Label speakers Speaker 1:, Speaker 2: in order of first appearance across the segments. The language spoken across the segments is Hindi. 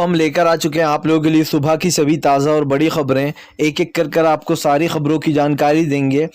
Speaker 1: हम लेकर आ चुके हैं आप लोगों के लिए सुबह की सभी ताज़ा और बड़ी खबरें। एक एक कर आपको सारी खबरों की जानकारी देंगे।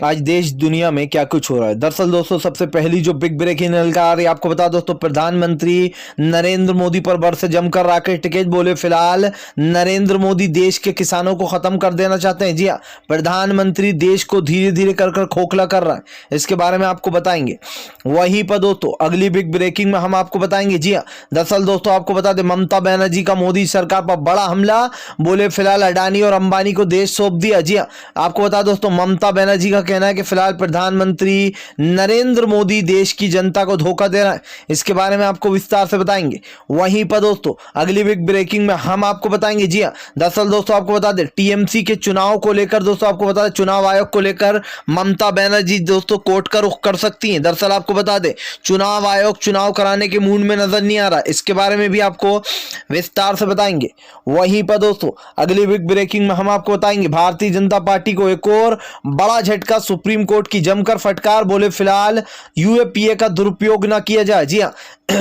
Speaker 1: आज देश दुनिया में क्या कुछ हो रहा है। दरअसल दोस्तों, सबसे पहली जो बिग ब्रेकिंग निकल आ रही है, आपको बता दोस्तों, प्रधानमंत्री नरेंद्र मोदी पर बरसे जमकर राकेश टिकैत। बोले फिलहाल नरेंद्र मोदी देश के किसानों को खत्म कर देना चाहते हैं। जी हाँ, प्रधानमंत्री देश को धीरे धीरे कर खोखला कर रहा है, इसके बारे में आपको बताएंगे। वहीं पर दोस्तों अगली बिग ब्रेकिंग में हम आपको बताएंगे। जी हाँ, दरअसल दोस्तों आपको बता दें, ममता बनर्जी का मोदी सरकार पर बड़ा हमला। बोले फिलहाल अडानी और अंबानी को देश सौंप दिया। जी हाँ, आपको बता दोस्तों, ममता बनर्जी का कहना है कि फिलहाल प्रधानमंत्री नरेंद्र मोदी देश की जनता को धोखा दे रहा है, इसके बारे में आपको विस्तार से बताएंगे। वहीं पर दोस्तों अगली बिग ब्रेकिंग में हम आपको बताएंगे। जी हाँ, दरअसल दोस्तों आपको बता दें, टीएमसी के चुनाव को लेकर दोस्तों आपको बता दें, चुनाव आयोग को लेकर ममता बनर्जी दोस्तों कोर्ट का रुख कर सकती हैं। दरअसल आपको बता दें, चुनाव आयोग चुनाव कराने के मूड में नजर नहीं आ रहा, इसके बारे में भी आपको विस्तार से बताएंगे। वहीं पर दोस्तों अगली बिग ब्रेकिंग में हम आपको बताएंगे, भारतीय जनता पार्टी को एक और बड़ा झटका, सुप्रीम कोर्ट की जमकर फटकार। बोले फिलहाल यूएपीए का दुरुपयोग ना किया जाए। जी हाँ,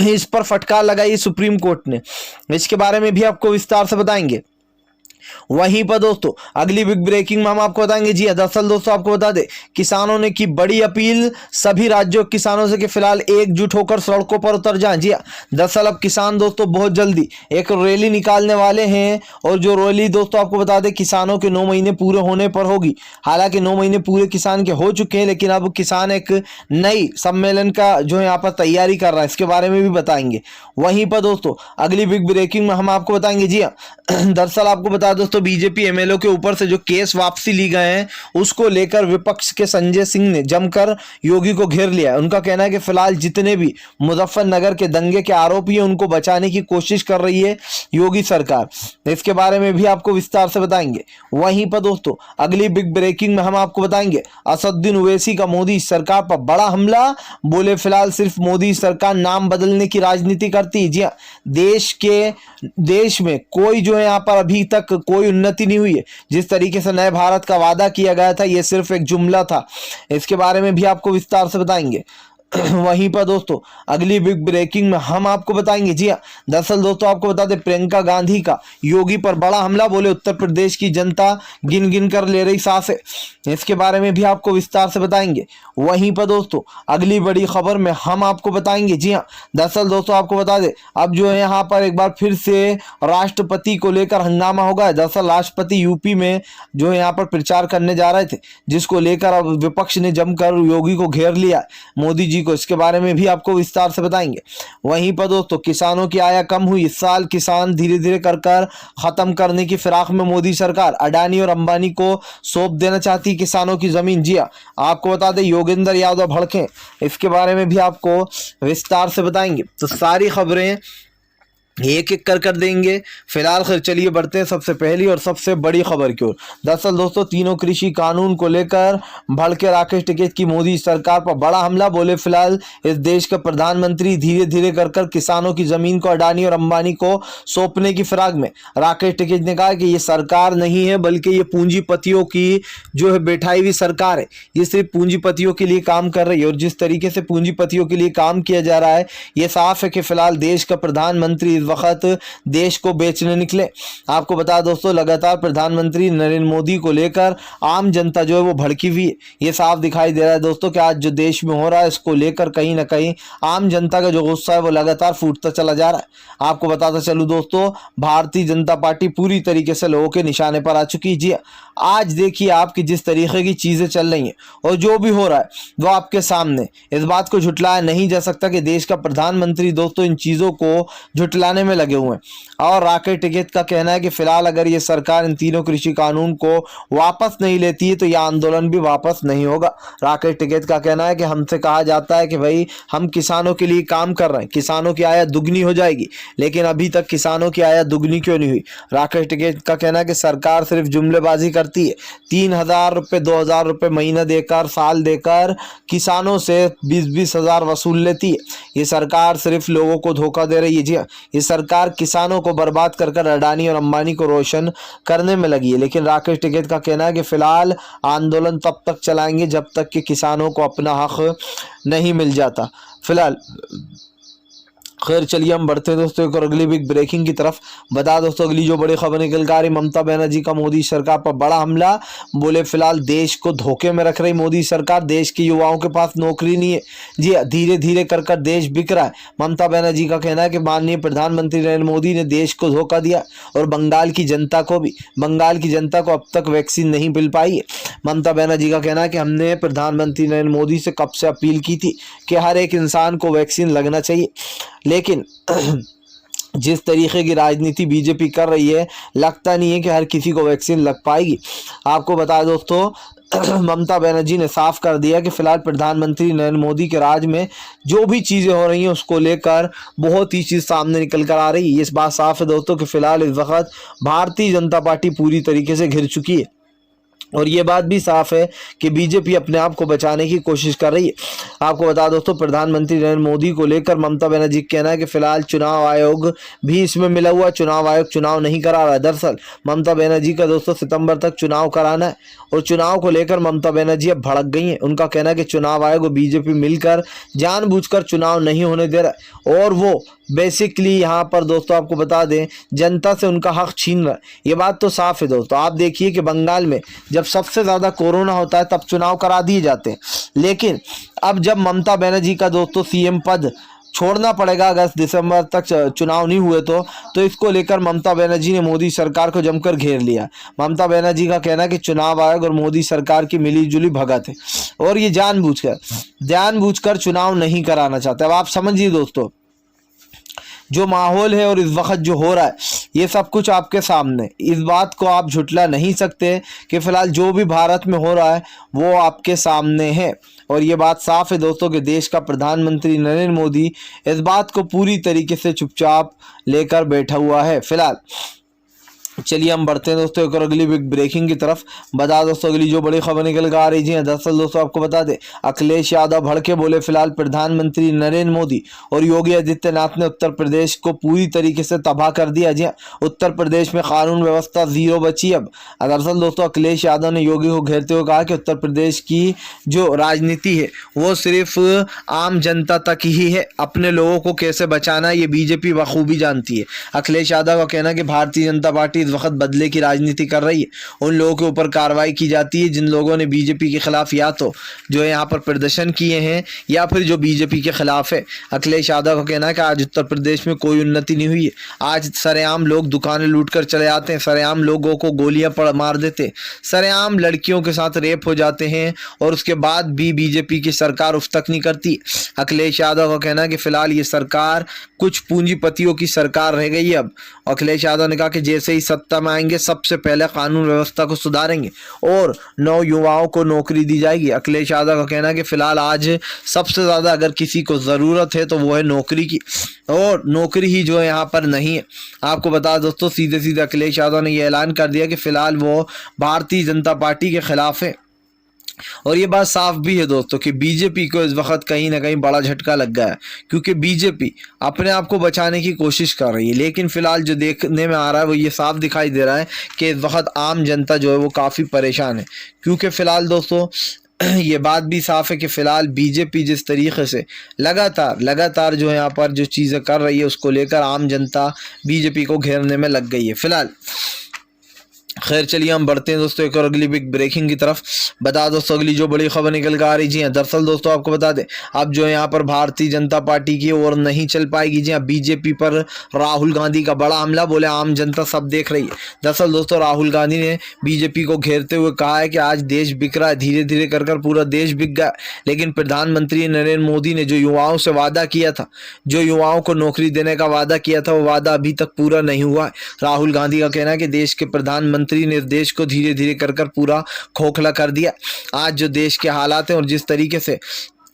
Speaker 1: इस पर फटकार लगाई सुप्रीम कोर्ट ने, इसके बारे में भी आपको विस्तार से बताएंगे। वहीं पर दोस्तों अगली बिग ब्रेकिंग में हम आपको बताएंगे। जी दरअसल दोस्तों आपको बता दें, किसानों ने की बड़ी अपील सभी राज्यों के किसानों से कि फिलहाल एकजुट होकर सड़कों पर उतर जाएं। जी दरअसल अब किसान दोस्तों बहुत जल्दी एक रैली निकालने वाले हैं, और जो रैली दोस्तों आपको बता दें, किसानों के 9 महीने पूरे होने पर होगी। हालांकि 9 महीने पूरे किसान के हो चुके हैं, लेकिन अब किसान एक नई सम्मेलन का जो है यहाँ पर तैयारी कर रहा है, इसके बारे में भी बताएंगे। वहीं पर दोस्तों अगली बिग ब्रेकिंग में हम आपको बताएंगे। जी हाँ, दरअसल आपको बता दोस्तों, बीजेपी एमएलए के ऊपर से जो केस वापसी ली गए हैं, उसको लेकर विपक्ष के संजय सिंह ने जमकर योगी को घेर लिया है। उनका कहना है कि फिलहाल जितने भी मुजफ्फरनगर के दंगे के आरोपी हैं, उनको बचाने की कोशिश कर रही है योगी सरकार, इसके बारे में भी आपको विस्तार से बताएंगे। वहीं पर दोस्तों अगली बिग ब्रेकिंग में हम आपको बताएंगे, असदुद्दीन ओवैसी का मोदी सरकार पर बड़ा हमला। बोले फिलहाल सिर्फ मोदी सरकार नाम बदलने की राजनीति करती है। जी हाँ, देश में कोई जो है यहाँ पर अभी तक कोई उन्नति नहीं हुई है। जिस तरीके से नए भारत का वादा किया गया था, यह सिर्फ एक जुमला था, इसके बारे में भी आपको विस्तार से बताएंगे। वहीं पर दोस्तों अगली बिग ब्रेकिंग में हम आपको बताएंगे। जी हाँ, दरअसल दोस्तों आपको बता दें, प्रियंका गांधी का योगी पर बड़ा हमला। बोले उत्तर प्रदेश की जनता गिन गिन कर ले रही सांसें, इसके बारे में भी आपको विस्तार से बताएंगे। वहीं पर दोस्तों अगली बड़ी खबर में हम आपको बताएंगे। जी हाँ, दरअसल दोस्तों आपको बता दें, अब जो है यहाँ पर एक बार फिर से राष्ट्रपति को लेकर हंगामा हो गया। दरअसल राष्ट्रपति यूपी में जो है यहाँ पर प्रचार करने जा रहे थे, जिसको लेकर अब विपक्ष ने जमकर योगी को घेर लिया, मोदी जी को, इसके बारे में भी आपको विस्तार से बताएंगे। वहीं पर दोस्तों किसानों की आय कम हुई, इस साल किसान धीरे धीरे कर खत्म करने की फिराक में मोदी सरकार अडानी और अंबानी को सौंप देना चाहती किसानों की जमीन। जी आपको बता दें, योगेंद्र यादव भड़के, इसके बारे में भी आपको विस्तार से बताएंगे। तो सारी खबरें एक एक कर देंगे। फिलहाल खैर चलिए बढ़ते हैं सबसे पहली और सबसे बड़ी खबर की ओर। दरअसल दोस्तों तीनों कृषि कानून को लेकर भड़के राकेश टिकैत की मोदी सरकार पर बड़ा हमला। बोले फिलहाल इस देश के प्रधानमंत्री धीरे धीरे कर किसानों की जमीन को अडानी और अंबानी को सौंपने की फिराक में। राकेश टिकैत ने कहा कि ये सरकार नहीं है, बल्कि ये पूंजीपतियों की जो है बैठाई हुई सरकार है, ये सिर्फ पूंजीपतियों के लिए काम कर रही है। और जिस तरीके से पूंजीपतियों के लिए काम किया जा रहा है, ये साफ है कि फिलहाल देश का प्रधानमंत्री वक्त देश को बेचने निकले। आपको बता दोस्तों, लगातार प्रधानमंत्री नरेंद्र मोदी को लेकर आम जनता जो है वो भड़की हुई है। ये साफ दिखाई दे रहा है दोस्तों कि आज जो देश में हो रहा है, इसको लेकर कहीं ना कहीं आम जनता का जो गुस्सा है वो लगातार फूटता चला जा रहा है। आपको बताता चलूं दोस्तों, भारतीय जनता पार्टी पूरी तरीके से लोगों के निशाने पर आ चुकी है। जी आज देखिए आपकी जिस तरीके की चीजें चल रही हैं और जो भी हो रहा है वो आपके सामने, इस बात को झुटलाया नहीं जा सकता कि देश का प्रधानमंत्री दोस्तों इन चीजों को झुटलाने में लगे हुए हैं। और राकेश टिकैत का कहना है कि फिलहाल अगर ये सरकार इन तीनों कृषि कानून को वापस नहीं लेती है, तो यह आंदोलन भी वापस नहीं होगा। राकेश टिकैत का कहना है कि हमसे कहा जाता है कि भाई हम किसानों के लिए काम कर रहे हैं, किसानों की आय दुगनी हो जाएगी, लेकिन अभी तक किसानों की आय दुगनी क्यों नहीं हुई। राकेश टिकैत का कहना है कि सरकार सिर्फ जुमलेबाजी करती है, 3,000 रुपये 2,000 रुपये महीना देकर, साल देकर किसानों से 20-20 हज़ार वसूल लेती है। ये सरकार सिर्फ लोगों को धोखा दे रही है। जी ये सरकार किसानों को बर्बाद कर अडानी और अंबानी को रोशन करने में लगी है। लेकिन राकेश टिकैत का कहना है कि फिलहाल आंदोलन तब तक चलाएंगे जब तक कि किसानों को अपना हक नहीं मिल जाता। फिलहाल खैर चलिए हम बढ़ते हैं दोस्तों एक और अगली बिग ब्रेकिंग की तरफ। बता दोस्तों अगली जो बड़ी खबर निकल कर आ रही, ममता बनर्जी का मोदी सरकार पर बड़ा हमला। बोले फिलहाल देश को धोखे में रख रही मोदी सरकार, देश के युवाओं के पास नौकरी नहीं है। जी धीरे धीरे कर कर देश बिक रहा है। ममता बनर्जी का कहना है कि माननीय प्रधानमंत्री नरेंद्र मोदी ने देश को धोखा दिया और बंगाल की जनता को भी। बंगाल की जनता को अब तक वैक्सीन नहीं मिल पाई है। ममता बनर्जी का कहना है कि हमने प्रधानमंत्री नरेंद्र मोदी से कब से अपील की थी कि हर एक इंसान को वैक्सीन लगना चाहिए, लेकिन जिस तरीके की राजनीति बीजेपी कर रही है, लगता नहीं है कि हर किसी को वैक्सीन लग पाएगी। आपको बता दोस्तों ममता बनर्जी ने साफ कर दिया कि फिलहाल प्रधानमंत्री नरेंद्र मोदी के राज में जो भी चीज़ें हो रही हैं उसको लेकर बहुत ही चीज़ सामने निकल कर आ रही है। इस बात साफ है दोस्तों कि फिलहाल इस वक्त भारतीय जनता पार्टी पूरी तरीके से घिर चुकी है और ये बात भी साफ है कि बीजेपी अपने आप को बचाने की कोशिश कर रही है। आपको बता दोस्तों प्रधानमंत्री नरेंद्र मोदी को लेकर ममता बनर्जी का कहना है कि फिलहाल चुनाव आयोग भी इसमें मिला हुआ, चुनाव आयोग चुनाव नहीं करा रहा है। दरअसल ममता बनर्जी का दोस्तों सितंबर तक चुनाव कराना है और चुनाव को लेकर ममता बनर्जी अब भड़क गई हैं। उनका कहना है कि चुनाव आयोग और बीजेपी मिलकर जानबूझकर चुनाव नहीं होने दे रहा है और वो बेसिकली यहाँ पर दोस्तों आपको बता दें जनता से उनका हक छीन रहा है। ये बात तो साफ है दोस्तों। आप देखिए कि बंगाल में जब सबसे ज़्यादा कोरोना होता है तब चुनाव करा दिए जाते हैं, लेकिन अब जब ममता बनर्जी का दोस्तों सीएम पद छोड़ना पड़ेगा अगस्त दिसंबर तक चुनाव नहीं हुए तो इसको लेकर ममता बनर्जी ने मोदी सरकार को जमकर घेर लिया। ममता बनर्जी का कहना है कि चुनाव आयोग और मोदी सरकार की मिलीजुली भगत है और ये जानबूझकर चुनाव नहीं कराना चाहते। अब आप समझिए दोस्तों जो माहौल है और इस वक्त जो हो रहा है ये सब कुछ आपके सामने, इस बात को आप झुटला नहीं सकते कि फिलहाल जो भी भारत में हो रहा है वो आपके सामने है और ये बात साफ है दोस्तों कि देश का प्रधानमंत्री नरेंद्र मोदी इस बात को पूरी तरीके से चुपचाप लेकर बैठा हुआ है। फिलहाल चलिए हम बढ़ते हैं दोस्तों एक और अगली बिग ब्रेकिंग की तरफ। बता दोस्तों अगली जो बड़ी खबर निकल कर आ रही है, दरअसल दोस्तों आपको बता दें अखिलेश यादव भड़के। बोले फिलहाल प्रधानमंत्री नरेंद्र मोदी और योगी आदित्यनाथ ने उत्तर प्रदेश को पूरी तरीके से तबाह कर दिया। जी उत्तर प्रदेश में कानून व्यवस्था जीरो बची अब। दरअसल दोस्तों अखिलेश यादव ने योगी को घेरते हुए कहा कि उत्तर प्रदेश की जो राजनीति है वो सिर्फ आम जनता तक ही है, अपने लोगों को कैसे बचाना ये बीजेपी बखूबी जानती है। अखिलेश यादव का कहना है कि भारतीय जनता पार्टी इस वक्त बदले की राजनीति कर रही है। उन लोगों के ऊपर कार्रवाई की जाती है जिन लोगों ने बीजेपी के खिलाफ या तो जो है यहाँ पर प्रदर्शन किए हैं या फिर जो बीजेपी के खिलाफ है। अखिलेश यादव का कहना है कि आज उत्तर प्रदेश में कोई उन्नति नहीं हुई है। आज सरेआम लोग दुकानें लूट कर चले आते हैं, सरेआम लोगों को गोलियां मार देते, सरेआम लड़कियों के साथ रेप हो जाते हैं और उसके बाद भी बीजेपी की सरकार उफ तक नहीं करती। अखिलेश यादव का कहना है कि फिलहाल ये सरकार कुछ पूंजीपतियों की सरकार रह गई है अब। अखिलेश यादव ने कहा कि जैसे ही सत्ता में आएंगे सबसे पहले कानून व्यवस्था को सुधारेंगे और नौ युवाओं को नौकरी दी जाएगी। अखिलेश यादव का कहना है कि फिलहाल आज सबसे ज़्यादा अगर किसी को ज़रूरत है तो वो है नौकरी की और नौकरी ही जो है यहाँ पर नहीं है। आपको बता दोस्तों सीधे सीधे अखिलेश यादव ने यह ऐलान कर दिया कि फिलहाल वो भारतीय जनता पार्टी के खिलाफ है और ये बात साफ भी है दोस्तों कि बीजेपी को इस वक्त कहीं ना कहीं बड़ा झटका लग गया है क्योंकि बीजेपी अपने आप को बचाने की कोशिश कर रही है, लेकिन फिलहाल जो देखने में आ रहा है वो ये साफ दिखाई दे रहा है कि इस वक्त आम जनता जो है वो काफ़ी परेशान है क्योंकि फिलहाल दोस्तों ये बात भी साफ है कि फिलहाल बीजेपी जिस तरीके से लगातार जो है यहाँ पर जो चीज़ें कर रही है उसको लेकर आम जनता बीजेपी को घेरने में लग गई है। फिलहाल खैर चलिए हम बढ़ते हैं दोस्तों एक और अगली बिग ब्रेकिंग की तरफ। बता दोस्तों अगली जो बड़ी खबर निकल कर आ रही है, दरअसल दोस्तों आपको बता दें अब जो है यहाँ पर भारतीय जनता पार्टी की ओर नहीं चल पाएगी। जी हाँ बीजेपी पर राहुल गांधी का बड़ा हमला। बोले आम जनता सब देख रही है। दरअसल दोस्तों राहुल गांधी ने बीजेपी को घेरते हुए कहा है कि आज देश बिक रहा है, धीरे धीरे कर पूरा देश बिक गया, लेकिन प्रधानमंत्री नरेंद्र मोदी ने जो युवाओं से वादा किया था, जो युवाओं को नौकरी देने का वादा किया था वो वादा अभी तक पूरा नहीं हुआ है। राहुल गांधी का कहना है कि देश के प्रधानमंत्री ने देश को धीरे धीरे कर पूरा खोखला कर दिया। आज जो देश के हालात हैं और जिस तरीके से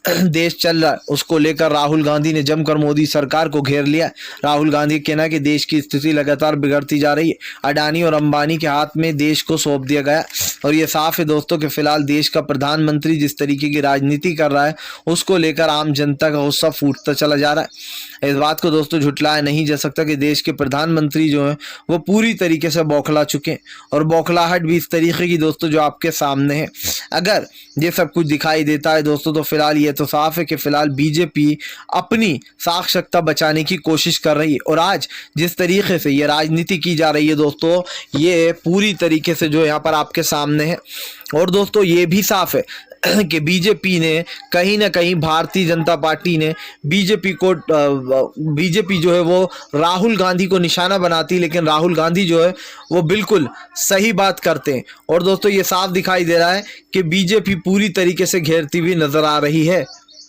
Speaker 1: देश चल रहा है उसको लेकर राहुल गांधी ने जमकर मोदी सरकार को घेर लिया। राहुल गांधी कहना है कि देश की स्थिति लगातार बिगड़ती जा रही है, अडानी और अंबानी के हाथ में देश को सौंप दिया गया और ये साफ है दोस्तों कि फिलहाल देश का प्रधानमंत्री जिस तरीके की राजनीति कर रहा है उसको लेकर आम जनता का गुस्सा फूटता चला जा रहा है। इस बात को दोस्तों झुटलाया नहीं जा सकता कि देश के प्रधानमंत्री जो है वो पूरी तरीके से बौखला चुके हैं और बौखलाहट भी इस तरीके की दोस्तों जो आपके सामने है। अगर ये सब कुछ दिखाई देता है दोस्तों तो फिलहाल ये तो साफ है कि फिलहाल बीजेपी अपनी साक्षरता बचाने की कोशिश कर रही है। और आज जिस तरीके से ये राजनीति की जा रही है दोस्तों, ये पूरी तरीके से जो यहाँ पर आपके सामने है। और दोस्तों ये भी साफ है कि बीजेपी ने कहीं ना कहीं, भारतीय जनता पार्टी ने बीजेपी जो है वो राहुल गांधी को निशाना बनाती, लेकिन राहुल गांधी जो है वो बिल्कुल सही बात करते हैं। और दोस्तों ये साफ दिखाई दे रहा है कि बीजेपी पूरी तरीके से घेरती हुई नजर आ रही है।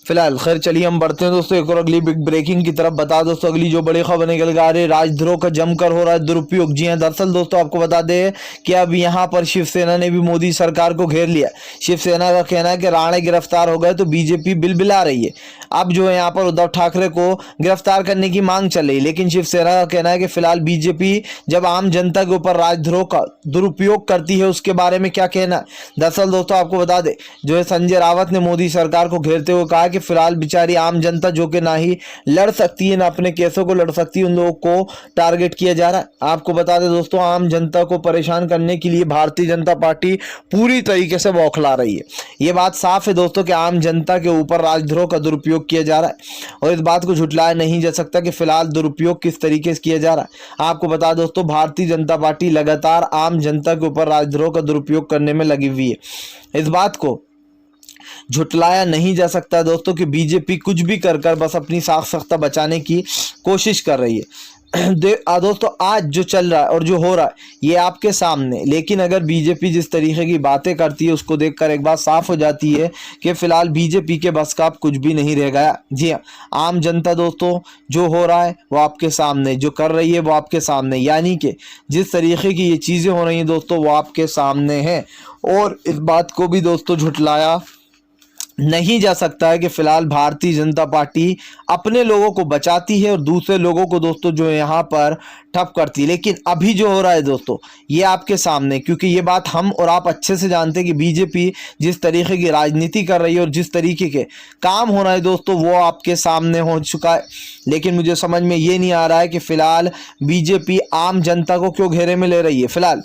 Speaker 1: फिलहाल खैर चलिए हम बढ़ते हैं दोस्तों एक और अगली बिग ब्रेकिंग की तरफ। बता दोस्तों अगली जो बड़ी खबर निकल के आ रही है, राजद्रोह का जमकर हो रहा है दुरुपयोग। जी हां, दरअसल दोस्तों आपको बता दें कि अब यहाँ पर शिवसेना ने भी मोदी सरकार को घेर लिया। शिवसेना का कहना है कि राणे गिरफ्तार हो गए तो बीजेपी बिलबिला रही है। अब जो है यहाँ पर उद्धव ठाकरे को गिरफ्तार करने की मांग चल रही, लेकिन शिवसेना का कहना है कि फिलहाल बीजेपी जब आम जनता के ऊपर राजद्रोह का दुरुपयोग करती है उसके बारे में क्या कहना है। दरअसल दोस्तों आपको बता दें, जो है संजय रावत ने मोदी सरकार को घेरते हुए कहा कि फिलहाल बेचारी आम जनता जो कि ना ही लड़ सकती है ना अपने केसों को लड़ सकती है, उन लोगों को टारगेट किया जा रहा है। आपको बता दें दोस्तों, आम जनता को परेशान करने के लिए भारतीय जनता पार्टी पूरी तरीके से बौखला रही है। ये बात साफ है दोस्तों कि आम जनता के ऊपर राजद्रोह का दुरुपयोग किया जा रहा है और इस बात को झुटलाया नहीं जा सकता कि फिलहाल दुरुपयोग किस तरीके से किया जा रहा है। आपको बता दोस्तों, भारतीय जनता पार्टी लगातार आम जनता के ऊपर राजद्रोह का दुरुपयोग करने में लगी हुई है। इस बात को झुटलाया नहीं जा सकता दोस्तों कि बीजेपी कुछ भी कर बस अपनी साख-सख्ता बचाने की कोशिश कर रही है। दोस्तों आज जो चल रहा है और जो हो रहा है ये आपके सामने, लेकिन अगर बीजेपी जिस तरीके की बातें करती है उसको देखकर एक बात साफ हो जाती है कि फिलहाल बीजेपी के बस का अब कुछ भी नहीं रह गया। जी हाँ, आम जनता दोस्तों जो हो रहा है वो आपके सामने, जो कर रही है वो आपके सामने, यानी कि जिस तरीके की ये चीज़ें हो रही हैं दोस्तों वो आपके सामने हैं। और इस बात को भी दोस्तों झुटलाया नहीं जा सकता है कि फिलहाल भारतीय जनता पार्टी अपने लोगों को बचाती है और दूसरे लोगों को दोस्तों जो है यहाँ पर ठप करती है। लेकिन अभी जो हो रहा है दोस्तों ये आपके सामने, क्योंकि ये बात हम और आप अच्छे से जानते हैं कि बीजेपी जिस तरीके की राजनीति कर रही है और जिस तरीके के काम हो रहा है दोस्तों वो आपके सामने हो चुका है। लेकिन मुझे समझ में ये नहीं आ रहा है कि फिलहाल बीजेपी आम जनता को क्यों घेरे में ले रही है। फिलहाल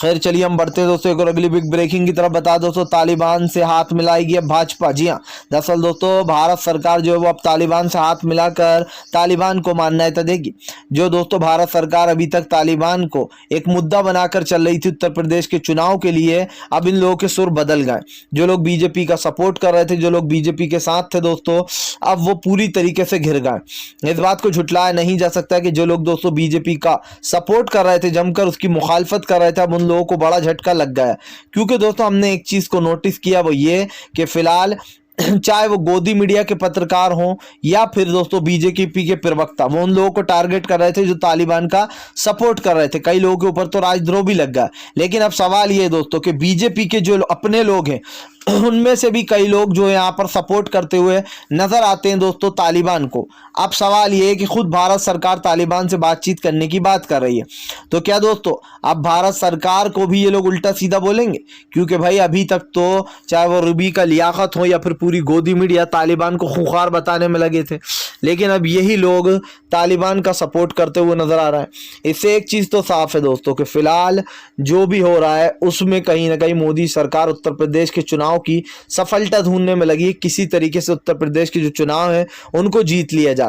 Speaker 1: खैर चलिए हम बढ़ते हैं दोस्तों एक और अगली बिग ब्रेकिंग की तरफ। बता दोस्तों, तालिबान से हाथ मिलाएगी अब भाजपा। जी हाँ, दरअसल दोस्तों भारत सरकार जो है वो अब तालिबान से हाथ मिलाकर तालिबान को मान्यता देगी। जो दोस्तों भारत सरकार अभी तक तालिबान को एक मुद्दा बनाकर चल रही थी उत्तर प्रदेश के चुनाव के लिए, अब इन लोगों के सुर बदल गए। जो लोग बीजेपी का सपोर्ट कर रहे थे, जो लोग बीजेपी के साथ थे दोस्तों, अब वो पूरी तरीके से घिर गए। इस बात को झुटलाया नहीं जा सकता कि जो लोग दोस्तों बीजेपी का सपोर्ट कर रहे थे, जमकर उसकी मुखालफत कर रहे थे, अब लोगों को बड़ा झटका लग गया। क्योंकि दोस्तों हमने एक चीज को नोटिस किया, वो ये कि फिलहाल चाहे वो गोदी मीडिया के पत्रकार हों या फिर दोस्तों बीजेपी के प्रवक्ता, वो उन लोगों को टारगेट कर रहे थे जो तालिबान का सपोर्ट कर रहे थे। कई लोगों के ऊपर तो राजद्रोह भी लग गया। लेकिन अब सवाल ये दोस्तों कि बीजेपी के जो अपने लोग हैं उनमें से भी कई लोग जो यहाँ पर सपोर्ट करते हुए नजर आते हैं दोस्तों तालिबान को। अब सवाल ये है कि खुद भारत सरकार तालिबान से बातचीत करने की बात कर रही है, तो क्या दोस्तों अब भारत सरकार को भी ये लोग उल्टा सीधा बोलेंगे? क्योंकि भाई अभी तक तो चाहे वो रूबी का लियाकत हो या फिर पूरी गोदी मीडिया तालिबान को खूंखार बताने में लगे थे, लेकिन अब यही लोग तालिबान का सपोर्ट करते हुए नजर आ रहा है। इससे एक चीज तो साफ है दोस्तों कि फिलहाल जो भी हो रहा है उसमें कहीं ना कहीं मोदी सरकार उत्तर प्रदेश के चुनाव की सफलता ढूंढने में लगी है। किसी तरीके से उत्तर प्रदेश के जो चुनाव है उनको जीत लिया जाए।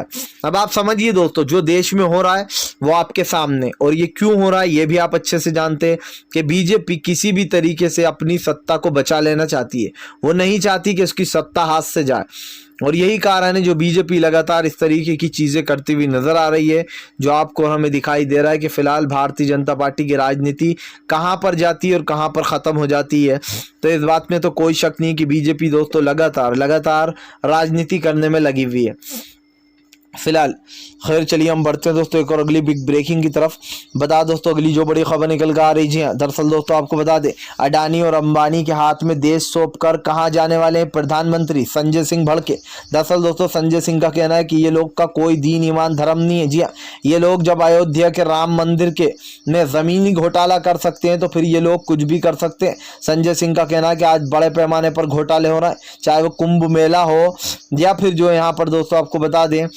Speaker 1: अब आप समझिए दोस्तों, जो देश में हो रहा है वो आपके सामने, और ये क्यों हो रहा है ये भी आप अच्छे से जानते हैं कि बीजेपी किसी भी तरीके से अपनी सत्ता को बचा लेना चाहती है। वो नहीं चाहती कि उसकी सत्ता हाथ से जाए, और यही कारण है जो बीजेपी लगातार इस तरीके की चीज़ें करती हुई नजर आ रही है, जो आपको हमें दिखाई दे रहा है कि फिलहाल भारतीय जनता पार्टी की राजनीति कहां पर जाती है और कहां पर ख़त्म हो जाती है। तो इस बात में तो कोई शक नहीं कि बीजेपी दोस्तों लगातार राजनीति करने में लगी हुई है। फिलहाल खैर चलिए हम बढ़ते हैं दोस्तों एक और अगली बिग ब्रेकिंग की तरफ। बता दोस्तों अगली जो बड़ी खबर निकल कर आ रही है, दरअसल दोस्तों आपको बता दें, अडानी और अंबानी के हाथ में देश सौंप कर कहाँ जाने वाले हैं प्रधानमंत्री संजय सिंह भड़के। दरअसल दोस्तों संजय सिंह का कहना है कि ये लोग का कोई दीन ईमान धर्म नहीं है। जी हाँ, ये लोग जब अयोध्या के राम मंदिर के में जमीनी घोटाला कर सकते हैं तो फिर ये लोग कुछ भी कर सकते हैं। संजय सिंह का कहना है कि आज बड़े पैमाने पर घोटाले हो रहे हैं, चाहे वो कुंभ मेला हो या फिर जो यहाँ पर दोस्तों आपको बता दें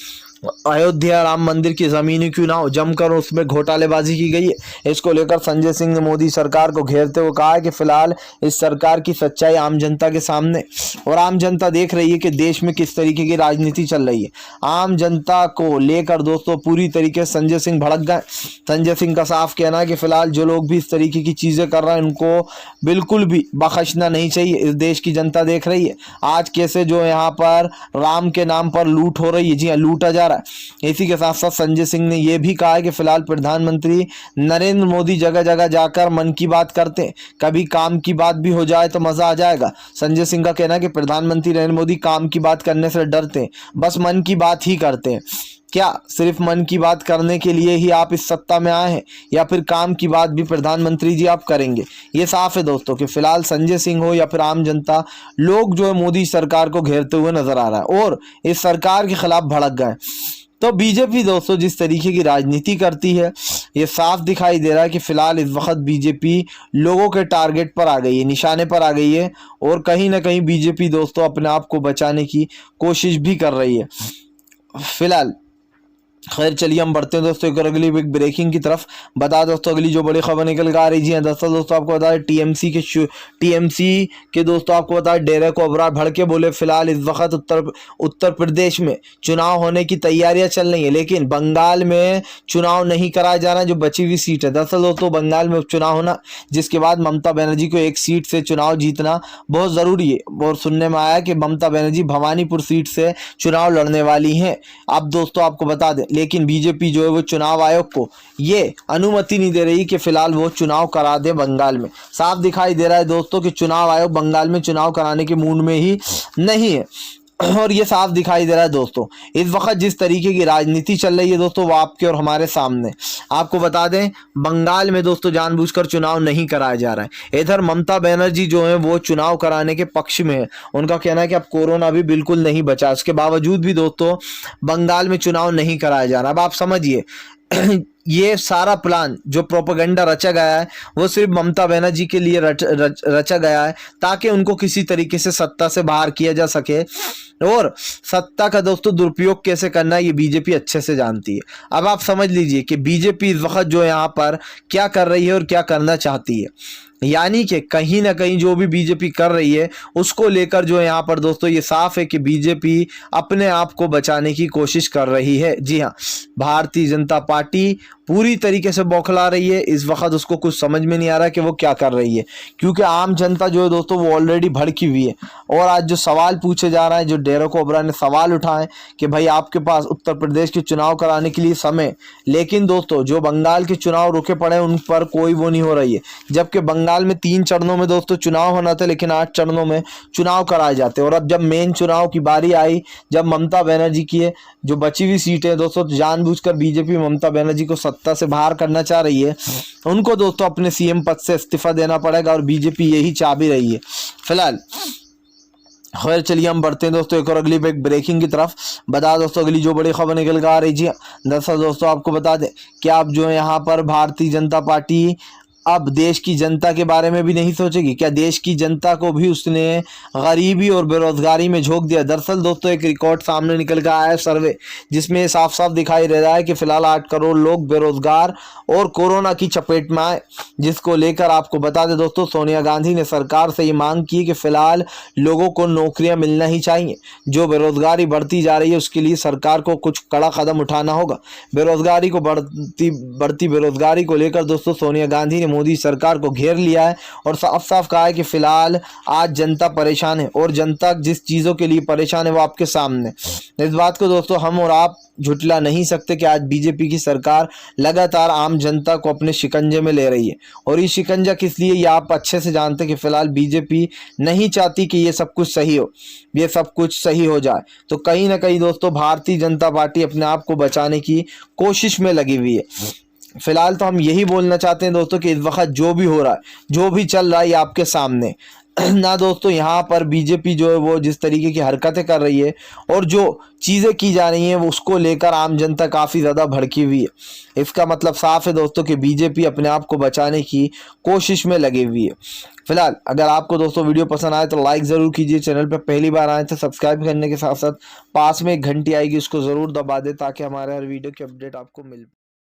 Speaker 1: अयोध्या राम मंदिर की जमीनी चुनाव जमकर उसमें घोटालेबाजी की गई है। इसको लेकर संजय सिंह ने मोदी सरकार को घेरते हुए कहा है कि फिलहाल इस सरकार की सच्चाई आम जनता के सामने, और आम जनता देख रही है कि देश में किस तरीके की राजनीति चल रही है। आम जनता को लेकर दोस्तों पूरी तरीके से संजय सिंह भड़क गए। संजय सिंह का साफ कहना है कि फिलहाल जो लोग भी इस तरीके की चीजें कर रहे हैं उनको बिल्कुल भी बख्शना नहीं चाहिए। इस देश की जनता देख रही है आज कैसे जो यहाँ पर राम के नाम पर लूट हो रही है। जी हाँ, लूटा जा रहा है। इसी के साथ साथ संजय सिंह ने यह भी कहा है कि फिलहाल प्रधानमंत्री नरेंद्र मोदी जगह जगह जाकर मन की बात करते हैं, कभी काम की बात भी हो जाए तो मजा आ जाएगा। संजय सिंह का कहना है कि प्रधानमंत्री नरेंद्र मोदी काम की बात करने से डरते हैं, बस मन की बात ही करते हैं। क्या सिर्फ मन की बात करने के लिए ही आप इस सत्ता में आए हैं, या फिर काम की बात भी प्रधानमंत्री जी आप करेंगे? ये साफ है दोस्तों कि फिलहाल संजय सिंह हो या फिर आम जनता, लोग जो है मोदी सरकार को घेरते हुए नजर आ रहा है और इस सरकार के खिलाफ भड़क गए। तो बीजेपी दोस्तों जिस तरीके की राजनीति करती है, ये साफ दिखाई दे रहा है कि फिलहाल इस वक्त बीजेपी लोगों के टारगेट पर आ गई है, निशाने पर आ गई है, और कहीं ना कहीं बीजेपी दोस्तों अपने आप को बचाने की कोशिश भी कर रही है फिलहाल। खैर चलिए हम बढ़ते हैं दोस्तों एक और अगली बिग ब्रेकिंग की तरफ। बता दोस्तों अगली जो बड़ी खबर निकल कर आ रही है, दरअसल दोस्तों आपको बता दें टीएमसी के दोस्तों आपको बता दें डेरेक ओबराय भड़के बोले फिलहाल इस वक्त उत्तर प्रदेश में चुनाव होने की तैयारियां चल रही है, लेकिन बंगाल में चुनाव नहीं कराया जा रहा जो बची हुई सीट है। दरअसल दोस्तों बंगाल में उपचुनाव होना, जिसके बाद ममता बनर्जी को एक सीट से चुनाव जीतना बहुत जरूरी है, और सुनने में आया कि ममता बनर्जी भवानीपुर सीट से चुनाव लड़ने वाली हैं। अब दोस्तों आपको बता दें लेकिन बीजेपी जो है वो चुनाव आयोग को ये अनुमति नहीं दे रही कि फिलहाल वो चुनाव करा दे बंगाल में। साफ दिखाई दे रहा है दोस्तों कि चुनाव आयोग बंगाल में चुनाव कराने के मूड में ही नहीं है, और ये साफ दिखाई दे रहा है दोस्तों इस वक्त जिस तरीके की राजनीति चल रही है दोस्तों वो आपके और हमारे सामने। आपको बता दें बंगाल में दोस्तों जानबूझकर चुनाव नहीं कराया जा रहा है। इधर ममता बनर्जी जो है वो चुनाव कराने के पक्ष में है। उनका कहना है कि अब कोरोना भी बिल्कुल नहीं बचा, उसके बावजूद भी दोस्तों बंगाल में चुनाव नहीं कराया जा रहा। अब आप समझिए ये सारा प्लान जो प्रोपेगेंडा रचा गया है वो सिर्फ ममता बनर्जी के लिए रचा गया है, ताकि उनको किसी तरीके से सत्ता से बाहर किया जा सके, और सत्ता का दोस्तों दुरुपयोग कैसे करना है ये बीजेपी अच्छे से जानती है। अब आप समझ लीजिए कि बीजेपी इस वक्त जो यहाँ पर क्या कर रही है और क्या करना चाहती है, यानी कि कहीं ना कहीं जो भी बीजेपी कर रही है उसको लेकर जो यहाँ पर दोस्तों ये साफ है कि बीजेपी अपने आप को बचाने की कोशिश कर रही है। जी हाँ, भारतीय जनता पार्टी पूरी तरीके से बौखला रही है इस वक्त, उसको कुछ समझ में नहीं आ रहा कि वो क्या कर रही है, क्योंकि आम जनता जो है दोस्तों वो ऑलरेडी भड़की हुई है। और आज जो सवाल पूछे जा रहा है, जो डेरेक ओबराय ने सवाल उठाए कि भाई आपके पास उत्तर प्रदेश के चुनाव कराने के लिए समय, लेकिन दोस्तों जो बंगाल के चुनाव रुके पड़े उन पर कोई वो नहीं हो रही है, जबकि बंगाल में 3 चरणों में दोस्तों चुनाव होना था, लेकिन 8 चरणों में चुनाव कराए जाते। और अब जब मेन चुनाव की बारी आई, जब ममता बनर्जी की जो बची हुई सीटें दोस्तों जानबूझकर बीजेपी ममता बनर्जी को सत्ता से बाहर करना चाह रही है, उनको दोस्तों अपने सीएम पद से इस्तीफा देना पड़ेगा, और बीजेपी यही चाह भी रही है फिलहाल। खैर चलिए हम बढ़ते हैं दोस्तों एक और अगली ब्रेकिंग की तरफ। बता दोस्तों अगली जो बड़ी खबर निकल कर आ रही है, दरअसल दोस्तों आपको बता दें कि आप जो है यहाँ पर भारतीय जनता पार्टी अब देश की जनता के बारे में भी नहीं सोचेगी। क्या देश की जनता को भी उसने गरीबी और बेरोजगारी में झोंक दिया? दरअसल दोस्तों एक रिकॉर्ड सामने निकल कर आया है सर्वे, जिसमें साफ साफ दिखाई दे रहा है कि फिलहाल 8 करोड़ लोग बेरोजगार और कोरोना की चपेट में आए, जिसको लेकर आपको बता दें दोस्तों सोनिया गांधी ने सरकार से ये मांग की कि फिलहाल लोगों को नौकरियां मिलना ही चाहिए। जो बेरोजगारी बढ़ती जा रही है उसके लिए सरकार को कुछ कड़ा कदम उठाना होगा। बेरोजगारी को बढ़ती बेरोजगारी को लेकर दोस्तों सोनिया गांधी ने मोदी सरकार को घेर लिया है और साफ साफ कहा है कि फिलहाल आज जनता परेशान है, और जनता जिस चीज़ों के लिए परेशान है वो आपके सामने। इस बात को दोस्तों हम और आप झुटला नहीं सकते कि आज बीजेपी की सरकार लगातार आम जनता को अपने शिकंजे में ले रही है, और ये शिकंजा किस लिए ये आप अच्छे से जानते हैं कि फिलहाल बीजेपी नहीं चाहती कि ये सब कुछ सही हो, ये सब कुछ सही हो जाए। तो कहीं ना कहीं दोस्तों भारतीय जनता पार्टी अपने आप को बचाने की कोशिश में लगी हुई है। फिलहाल तो हम यही बोलना चाहते हैं दोस्तों कि इस वक्त जो भी हो रहा है, जो भी चल रहा है ये आपके सामने ना दोस्तों यहाँ पर बीजेपी जो है वो जिस तरीके की हरकतें कर रही है और जो चीज़ें की जा रही हैं वो उसको लेकर आम जनता काफ़ी ज़्यादा भड़की हुई है। इसका मतलब साफ है दोस्तों कि बीजेपी अपने आप को बचाने की कोशिश में लगी हुई है। फिलहाल अगर आपको दोस्तों वीडियो पसंद आए तो लाइक ज़रूर कीजिए, चैनल पर पहली बार आए तो सब्सक्राइब करने के साथ साथ पास में एक घंटी आएगी उसको ज़रूर दबा दें ताकि हमारे हर वीडियो की अपडेट आपको मिल